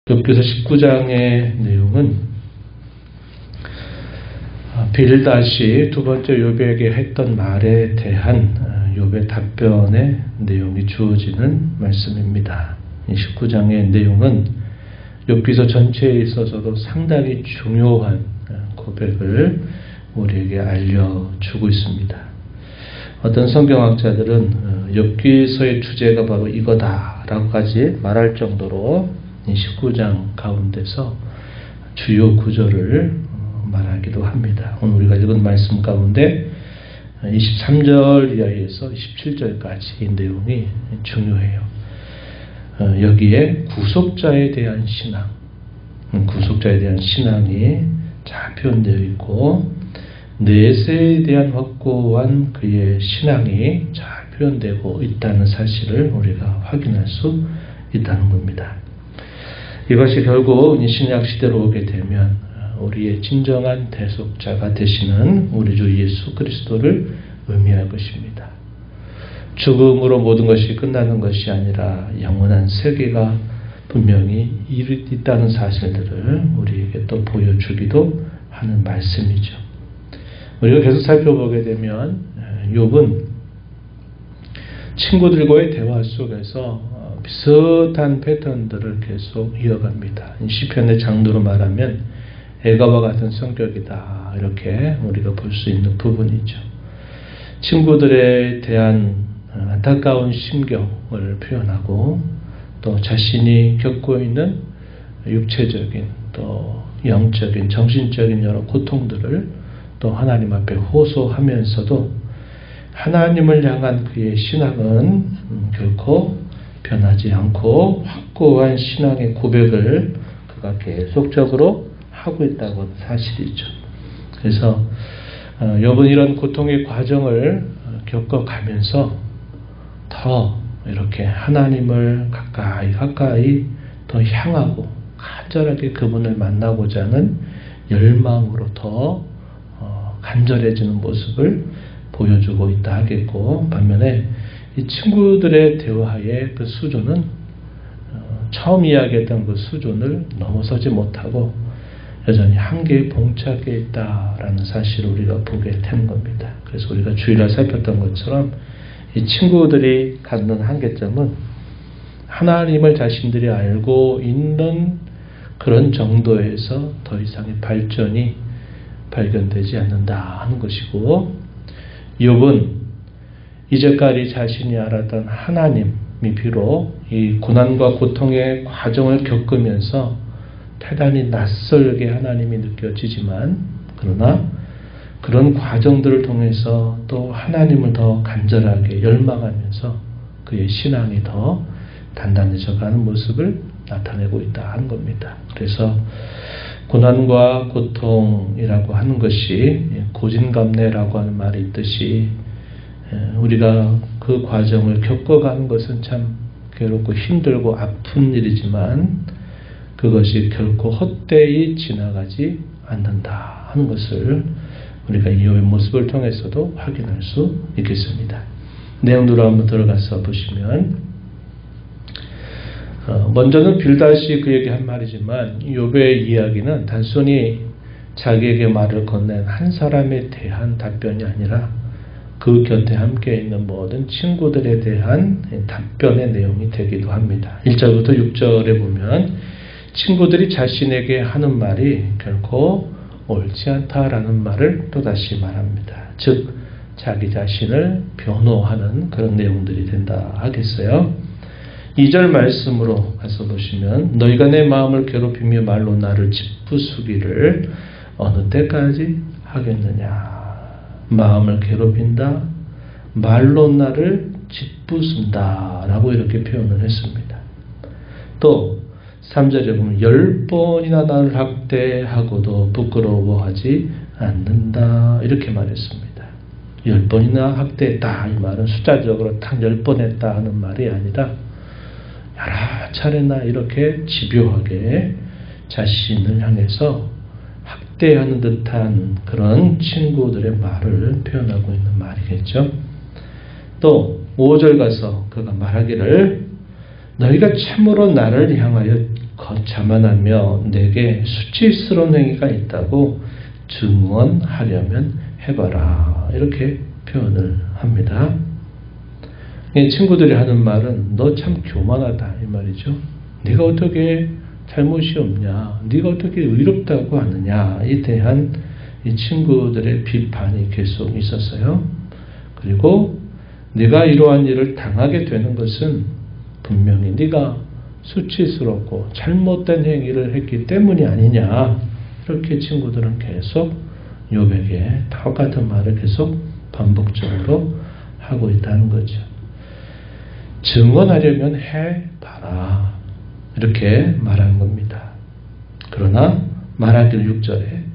욥기서 19장의 내용은 빌닷이 두 번째 욥에게 했던 말에 대한 욥의 답변의 내용이 주어지는 말씀입니다. 이 19장의 내용은 욥기서 전체에 있어서도 상당히 중요한 고백을 우리에게 알려주고 있습니다. 어떤 성경학자들은 욥기서의 주제가 바로 이거다라고까지 말할 정도로 이 19장 가운데서 주요 구절을 말하기도 합니다. 오늘 우리가 읽은 말씀 가운데 23절 이하에서 27절까지 이 내용이 중요해요. 여기에 구속자에 대한 신앙, 구속자에 대한 신앙이 잘 표현되어 있고 내세에 대한 확고한 그의 신앙이 잘 표현되고 있다는 사실을 우리가 확인할 수 있다는 겁니다. 이것이 결국 신약 시대로 오게 되면 우리의 진정한 대속자가 되시는 우리 주 예수 그리스도를 의미할 것입니다. 죽음으로 모든 것이 끝나는 것이 아니라 영원한 세계가 분명히 있다는 사실들을 우리에게 또 보여주기도 하는 말씀이죠. 우리가 계속 살펴보게 되면 욥은 친구들과의 대화 속에서 비슷한 패턴들을 계속 이어갑니다. 시편의 장르로 말하면 애가와 같은 성격이다, 이렇게 우리가 볼 수 있는 부분이죠. 친구들에 대한 안타까운 심경을 표현하고 또 자신이 겪고 있는 육체적인 또 영적인 정신적인 여러 고통들을 또 하나님 앞에 호소하면서도 하나님을 향한 그의 신앙은 결코 변하지 않고 확고한 신앙의 고백을 그가 계속적으로 하고 있다는 사실이죠. 그래서 욥은 이런 고통의 과정을 겪어가면서 더 이렇게 하나님을 가까이 더 향하고 간절하게 그분을 만나고자 하는 열망으로 더 간절해지는 모습을 보여주고 있다 하겠고, 반면에 이 친구들의 대화의 그 수준은 처음 이야기했던 그 수준을 넘어서지 못하고 여전히 한계에 봉착해 있다라는 사실을 우리가 보게 되는 겁니다. 그래서 우리가 주일날 살폈던 것처럼 이 친구들이 갖는 한계점은 하나님을 자신들이 알고 있는 그런 정도에서 더 이상의 발전이 발견되지 않는다 하는 것이고, 욥은 이제까지 자신이 알았던 하나님이 비록 이 고난과 고통의 과정을 겪으면서 대단히 낯설게 하나님이 느껴지지만, 그러나 그런 과정들을 통해서 또 하나님을 더 간절하게 열망하면서 그의 신앙이 더 단단해져가는 모습을 나타내고 있다 하는 겁니다. 그래서 고난과 고통이라고 하는 것이 고진감래라고 하는 말이 있듯이 우리가 그 과정을 겪어가는 것은 참 괴롭고 힘들고 아픈 일이지만 그것이 결코 헛되이 지나가지 않는다 하는 것을 우리가 이욥의 모습을 통해서도 확인할 수 있겠습니다. 내용으로 한번 들어가서 보시면, 먼저는 빌닷이 그에게 한 말이지만 욥의 이야기는 단순히 자기에게 말을 건넨 한 사람에 대한 답변이 아니라 그 곁에 함께 있는 모든 친구들에 대한 답변의 내용이 되기도 합니다. 1절부터 6절에 보면 친구들이 자신에게 하는 말이 결코 옳지 않다라는 말을 또다시 말합니다. 즉 자기 자신을 변호하는 그런 내용들이 된다 하겠어요. 2절 말씀으로 가서 보시면 너희가 내 마음을 괴롭히며 말로 나를 짓부수기를 어느 때까지 하겠느냐. 마음을 괴롭힌다, 말로 나를 짓부순다 라고 이렇게 표현을 했습니다. 또 3절에 보면 10번이나 나를 학대하고도 부끄러워하지 않는다 이렇게 말했습니다. 10번이나 학대했다, 이 말은 숫자적으로 딱 10번 했다 하는 말이 아니라 여러 차례나 이렇게 집요하게 자신을 향해서 학대하는 듯한 그런 친구들의 말을 표현하고 있는 말이겠죠. 또 5절 가서 그가 말하기를 너희가 참으로 나를 향하여 자만하며 내게 수치스러운 행위가 있다고 증언하려면 해봐라. 이렇게 표현을 합니다. 친구들이 하는 말은 너 참 교만하다 이 말이죠. 네가 어떻게 잘못이 없냐, 네가 어떻게 의롭다고 하느냐, 에 대한 이 친구들의 비판이 계속 있었어요. 그리고 네가 이러한 일을 당하게 되는 것은 분명히 네가 수치스럽고 잘못된 행위를 했기 때문이 아니냐, 이렇게 친구들은 계속 욥에게 똑같은 말을 계속 반복적으로 하고 있다는 거죠. 증언하려면 해봐라, 이렇게 말하는 겁니다. 그러나 말하기를 6절에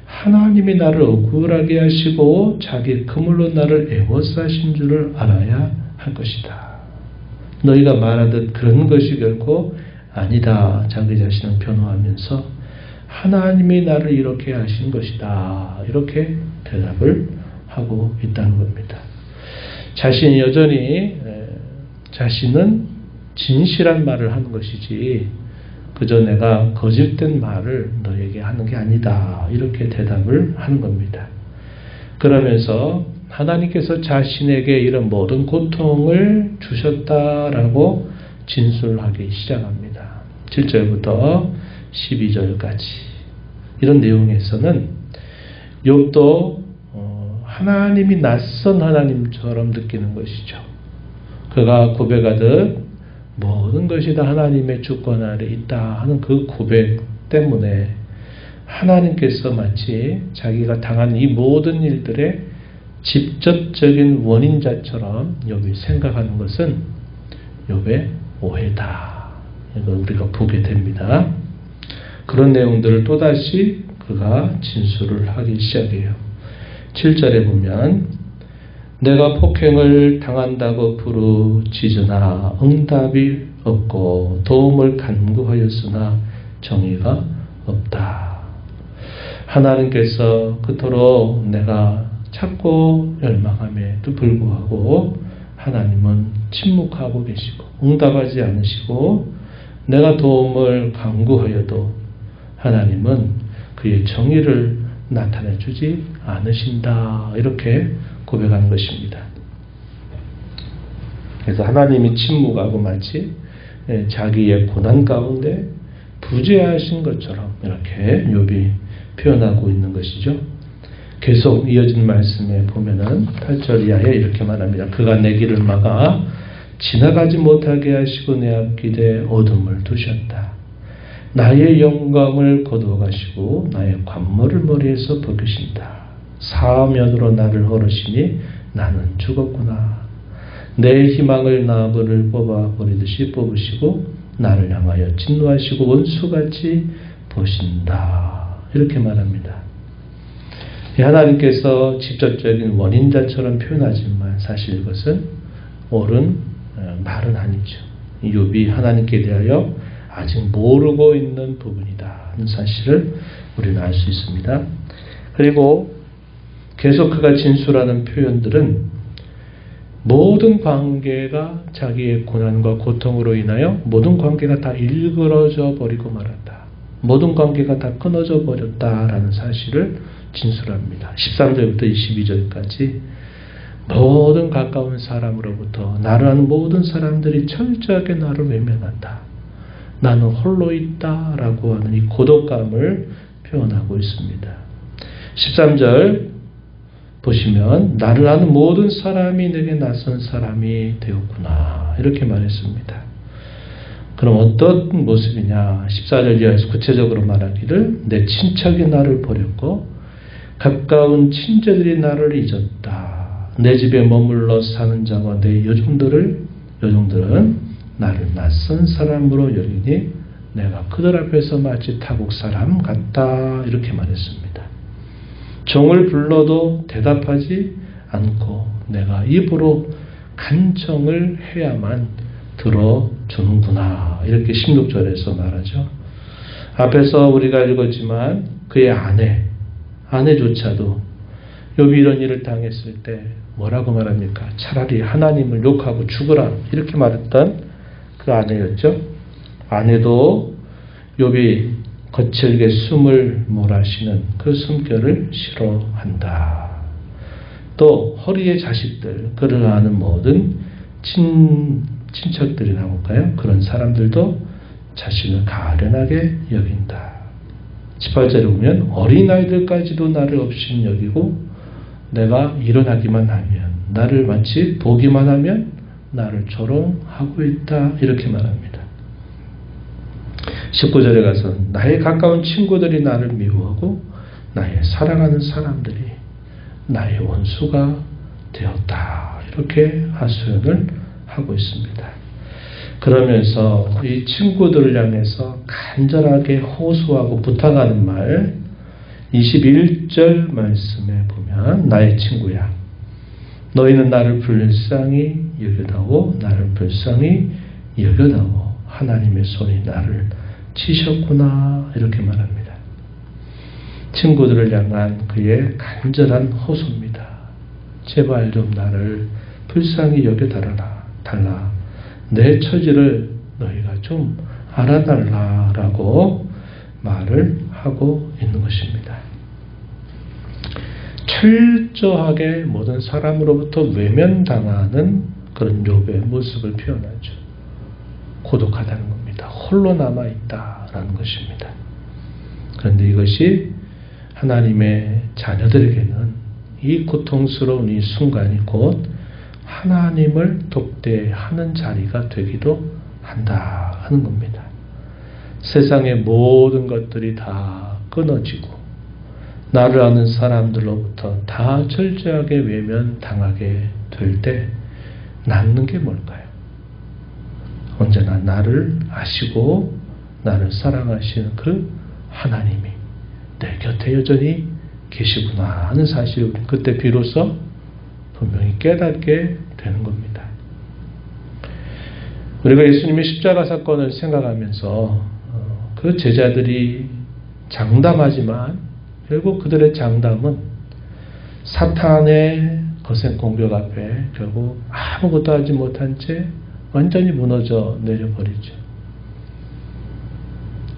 하나님이 나를 억울하게 하시고 자기 그물로 나를 애워싸신 줄을 알아야 할 것이다. 너희가 말하듯 그런 것이 결코 아니다. 자기 자신을 변호하면서 하나님이 나를 이렇게 하신 것이다. 이렇게 대답을 하고 있다는 겁니다. 자신이 여전히 자신은 진실한 말을 하는 것이지 그저 내가 거짓된 말을 너에게 하는 게 아니다. 이렇게 대답을 하는 겁니다. 그러면서 하나님께서 자신에게 이런 모든 고통을 주셨다라고 진술하기 시작합니다. 7절부터 12절까지 이런 내용에서는 욥도 하나님이 낯선 하나님처럼 느끼는 것이죠. 그가 고백하듯 모든 것이 다 하나님의 주권 아래 있다 하는 그 고백 때문에 하나님께서 마치 자기가 당한 이 모든 일들의 직접적인 원인자처럼 욥이 생각하는 것은 욥의 오해다. 이걸 우리가 보게 됩니다. 그런 내용들을 또다시 그가 진술을 하기 시작해요. 7절에 보면 내가 폭행을 당한다고 부르짖으나 응답이 없고 도움을 간구하였으나 정의가 없다. 하나님께서 그토록 내가 찾고 열망함에도 불구하고 하나님은 침묵하고 계시고 응답하지 않으시고 내가 도움을 간구하여도 하나님은 그의 정의를 나타내 주지 않으신다. 이렇게 고백하는 것입니다. 그래서 하나님이 침묵하고 마치 자기의 고난 가운데 부재하신 것처럼 이렇게 욥이 표현하고 있는 것이죠. 계속 이어진 말씀에 보면은 8절 이하에 이렇게 말합니다. 그가 내 길을 막아 지나가지 못하게 하시고 내 앞길에 어둠을 두셨다. 나의 영광을 거두어가시고 나의 관모를 머리에서 벗기신다. 사면으로 나를 걸으시니 나는 죽었구나. 내 희망을 나무를 뽑아버리듯이 뽑으시고 나를 향하여 진노하시고 원수같이 보신다. 이렇게 말합니다. 하나님께서 직접적인 원인자처럼 표현하지만 사실 이것은 옳은 말은 아니죠. 욥이 하나님께 대하여 아직 모르고 있는 부분이다 하는 사실을 우리는 알 수 있습니다. 그리고 계속 그가 진술하는 표현들은 모든 관계가 자기의 고난과 고통으로 인하여 모든 관계가 다 일그러져 버리고 말았다. 모든 관계가 다 끊어져 버렸다라는 사실을 진술합니다. 13절부터 22절까지 모든 가까운 사람으로부터 나를 아는 모든 사람들이 철저하게 나를 외면한다. 나는 홀로 있다라고 하는 이 고독감을 표현하고 있습니다. 13절 보시면 나를 아는 모든 사람이 내게 낯선 사람이 되었구나. 이렇게 말했습니다. 그럼 어떤 모습이냐. 14절 이하에서 구체적으로 말하기를 내 친척이 나를 버렸고 가까운 친자들이 나를 잊었다. 내 집에 머물러 사는 자와 내 여종들은 나를 낯선 사람으로 여기니 내가 그들 앞에서 마치 타국 사람 같다. 이렇게 말했습니다. 종을 불러도 대답하지 않고 내가 입으로 간청을 해야만 들어주는구나. 이렇게 16절에서 말하죠. 앞에서 우리가 읽었지만 그의 아내조차도 욥이 이런 일을 당했을 때 뭐라고 말합니까? 차라리 하나님을 욕하고 죽으라. 이렇게 말했던 그 아내였죠. 아내도 욥이 거칠게 숨을 몰아쉬는 그 숨결을 싫어한다. 또 허리의 자식들, 그를 아는 모든 친척들이라고 할까요? 그런 사람들도 자신을 가련하게 여긴다. 18절에 보면 어린아이들까지도 나를 없인 여기고 내가 일어나기만 하면 나를 마치 보기만 하면 나를 조롱하고 있다. 이렇게 말합니다. 19절에 가서 나의 가까운 친구들이 나를 미워하고 나의 사랑하는 사람들이 나의 원수가 되었다. 이렇게 하소연을 하고 있습니다. 그러면서 이 친구들을 향해서 간절하게 호소하고 부탁하는 말 21절 말씀에 보면 나의 친구야 너희는 나를 불쌍히 여겨다오 나를 불쌍히 여겨다오 하나님의 손이 나를 치셨구나 이렇게 말합니다. 친구들을 향한 그의 간절한 호소입니다. 제발 좀 나를 불쌍히 여겨달라. 내 처지를 너희가 좀 알아달라라고 말을 하고 있는 것입니다. 철저하게 모든 사람으로부터 외면당하는 그런 욥의 모습을 표현하죠. 고독하다는 겁니다. 홀로 남아있다라는 것입니다. 그런데 이것이 하나님의 자녀들에게는 이 고통스러운 이 순간이 곧 하나님을 독대하는 자리가 되기도 한다 하는 겁니다. 세상의 모든 것들이 다 끊어지고 나를 아는 사람들로부터 다 철저하게 외면당하게 될 때 남는 게 뭘까요? 언제나 나를 아시고 나를 사랑하시는 그 하나님이 내 곁에 여전히 계시구나 하는 사실을 우리 그때 비로소 분명히 깨닫게 되는 겁니다. 우리가 예수님의 십자가 사건을 생각하면서 그 제자들이 장담하지만 결국 그들의 장담은 사탄의 거센 공격 앞에 결국 아무것도 하지 못한 채 완전히 무너져 내려버리죠.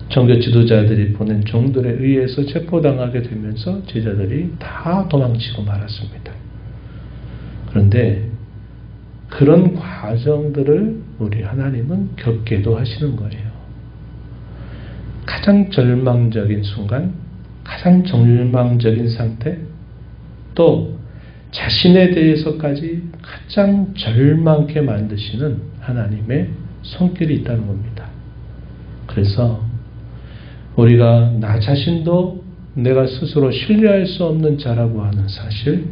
종교 지도자들이 보낸 종들에 의해서 체포당하게 되면서 제자들이 다 도망치고 말았습니다. 그런데 그런 과정들을 우리 하나님은 겪게도 하시는 거예요. 가장 절망적인 순간, 가장 절망적인 상태, 또 자신에 대해서까지 가장 절망케 만드시는 하나님의 손길이 있다는 겁니다. 그래서 우리가 나 자신도 내가 스스로 신뢰할 수 없는 자라고 하는 사실,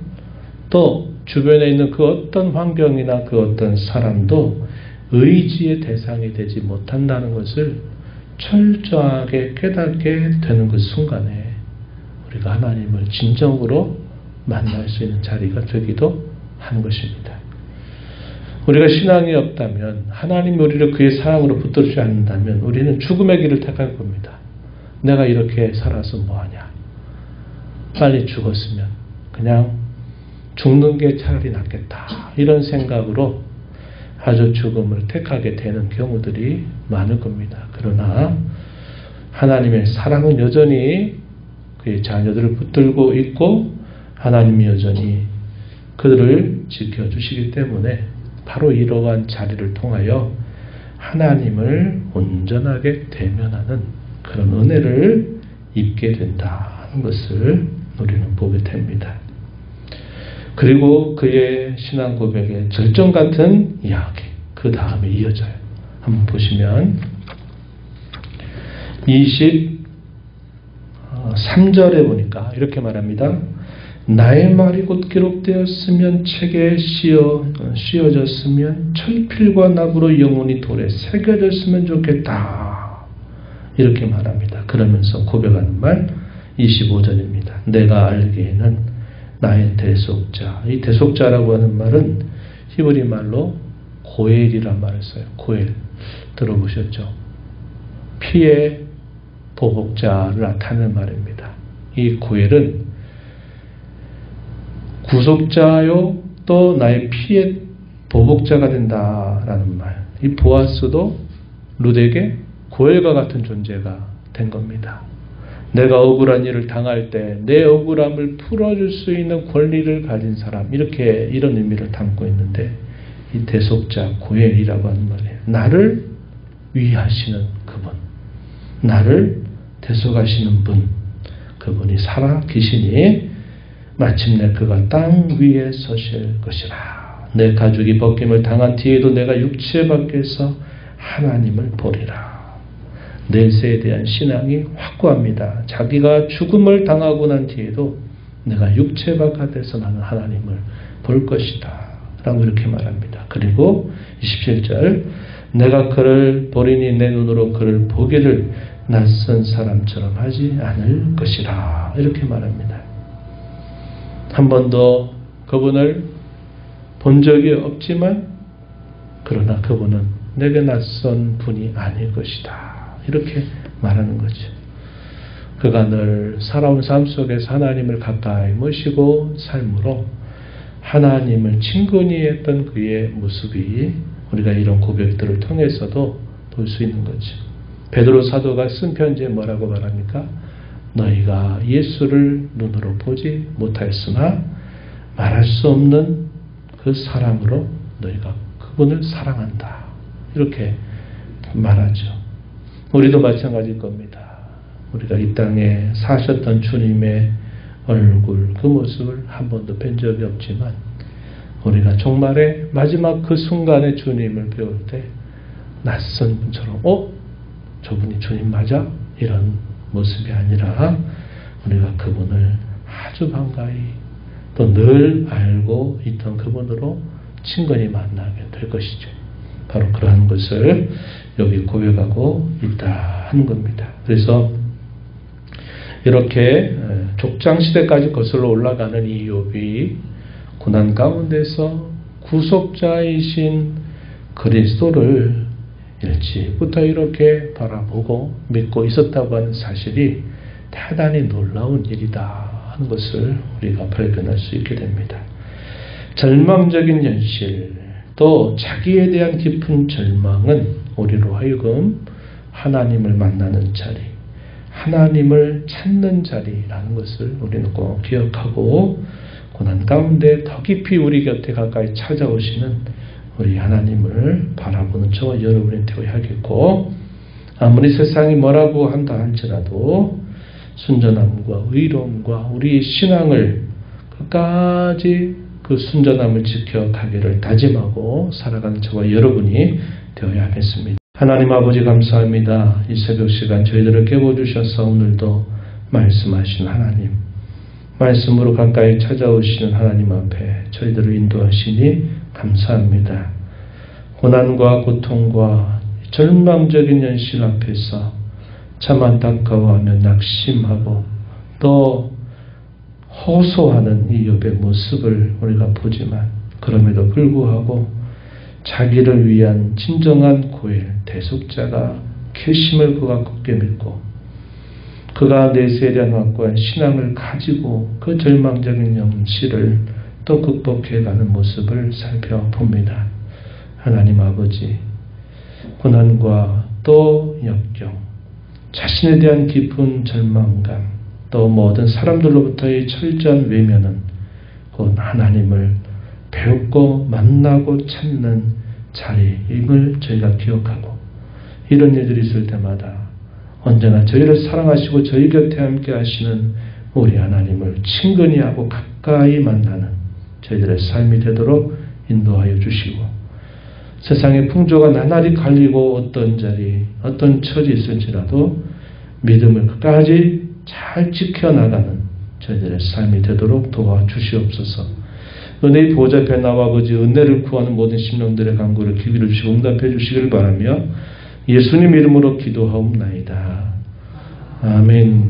또 주변에 있는 그 어떤 환경이나 그 어떤 사람도 의지의 대상이 되지 못한다는 것을 철저하게 깨닫게 되는 그 순간에 우리가 하나님을 진정으로 만날 수 있는 자리가 되기도 하는 것입니다. 우리가 신앙이 없다면, 하나님이 우리를 그의 사랑으로 붙들지 않는다면 우리는 죽음의 길을 택할 겁니다. 내가 이렇게 살아서 뭐하냐, 빨리 죽었으면 그냥 죽는 게 차라리 낫겠다, 이런 생각으로 아주 죽음을 택하게 되는 경우들이 많을 겁니다. 그러나 하나님의 사랑은 여전히 그의 자녀들을 붙들고 있고 하나님이 여전히 그들을 지켜주시기 때문에 바로 이러한 자리를 통하여 하나님을 온전하게 대면하는 그런 은혜를 입게 된다는 것을 우리는 보게 됩니다. 그리고 그의 신앙 고백의 절정 같은 이야기, 그 다음에 이어져요. 한번 보시면 23절에 보니까 이렇게 말합니다. 나의 말이 곧 기록되었으면 책에 씌어졌으면 철필과 나무로 영원히 돌에 새겨졌으면 좋겠다, 이렇게 말합니다. 그러면서 고백하는 말 25절입니다. 내가 알기에는 나의 대속자, 이 대속자라고 하는 말은 히브리 말로 고엘이란 말을 써요. 고엘 들어보셨죠? 피의 보복자를 나타내는 말입니다. 이 고엘은 구속자요 또 나의 피의 보복자가 된다라는 말. 이 보아스도 룻에게 고엘과 같은 존재가 된 겁니다. 내가 억울한 일을 당할 때 내 억울함을 풀어줄 수 있는 권리를 가진 사람, 이렇게 이런 의미를 담고 있는데, 이 대속자 고엘이라고 하는 말이에요. 나를 위하시는 그분, 나를 대속하시는 분, 그분이 살아 계시니 마침내 그가 땅 위에 서실 것이라. 내 가죽이 벗김을 당한 뒤에도 내가 육체 밖에서 하나님을 보리라. 내세에 대한 신앙이 확고합니다. 자기가 죽음을 당하고 난 뒤에도 내가 육체 바깥에서 나는 하나님을 볼 것이다 라고 이렇게 말합니다. 그리고 27절, 내가 그를 보리니 내 눈으로 그를 보기를 낯선 사람처럼 하지 않을 것이라, 이렇게 말합니다. 한 번도 그분을 본 적이 없지만 그러나 그분은 내게 낯선 분이 아닐 것이다, 이렇게 말하는 거죠. 그가 늘 살아온 삶 속에서 하나님을 가까이 모시고 삶으로 하나님을 친근히 했던 그의 모습이 우리가 이런 고백들을 통해서도 볼 수 있는 거죠. 베드로 사도가 쓴 편지에 뭐라고 말합니까? 너희가 예수를 눈으로 보지 못하였으나 말할 수 없는 그 사랑으로 너희가 그분을 사랑한다, 이렇게 말하죠. 우리도 마찬가지일 겁니다. 우리가 이 땅에 사셨던 주님의 얼굴, 그 모습을 한 번도 뵌 적이 없지만 우리가 종말의 마지막 그 순간에 주님을 배울 때 낯선 분처럼 저분이 주님 맞아? 이런 모습이 아니라 우리가 그분을 아주 반가이 또 늘 알고 있던 그분으로 친근히 만나게 될 것이죠. 바로 그러한 것을 여기 고백하고 있다 하는 겁니다. 그래서 이렇게 족장시대까지 거슬러 올라가는 이 욥이 고난 가운데서 구속자이신 그리스도를 일찍부터 이렇게 바라보고 믿고 있었다고 하는 사실이 대단히 놀라운 일이다 하는 것을 우리가 발견할 수 있게 됩니다. 절망적인 현실, 또 자기에 대한 깊은 절망은 우리로 하여금 하나님을 만나는 자리, 하나님을 찾는 자리라는 것을 우리는 꼭 기억하고 고난 가운데 더 깊이 우리 곁에 가까이 찾아오시는 우리 하나님을 바라보는 저와 여러분이 되어야겠고, 아무리 세상이 뭐라고 한다 할지라도 순전함과 의로움과 우리의 신앙을 끝까지 그 순전함을 지켜가기를 다짐하고 살아가는 저와 여러분이 되어야겠습니다. 하나님 아버지 감사합니다. 이 새벽 시간 저희들을 깨워주셔서 오늘도 말씀하신 하나님, 말씀으로 가까이 찾아오시는 하나님 앞에 저희들을 인도하시니 감사합니다. 고난과 고통과 절망적인 현실 앞에서 참 안타까워하며 낙심하고 또 호소하는 이 욥의 모습을 우리가 보지만 그럼에도 불구하고 자기를 위한 진정한 고엘, 대속자가 계심을 그가 굳게 믿고 그가 내세에 대한 확고한 신앙을 가지고 그 절망적인 현실을 또 극복해가는 모습을 살펴봅니다. 하나님 아버지, 고난과 또 역경, 자신에 대한 깊은 절망감, 또 모든 사람들로부터의 철저한 외면은 곧 하나님을 배우고 만나고 찾는 자리임을 저희가 기억하고, 이런 일들이 있을 때마다 언제나 저희를 사랑하시고 저희 곁에 함께 하시는 우리 하나님을 친근히 하고 가까이 만나는 저희들의 삶이 되도록 인도하여 주시고, 세상의 풍조가 나날이 갈리고 어떤 자리, 어떤 처지 있을지라도 믿음을 끝까지 잘 지켜나가는 저희들의 삶이 되도록 도와주시옵소서. 은혜의 보호자 나와 아버지, 은혜를 구하는 모든 심령들의 간구를 귀를 주시고 응답해 주시기를 바라며 예수님 이름으로 기도하옵나이다. 아멘.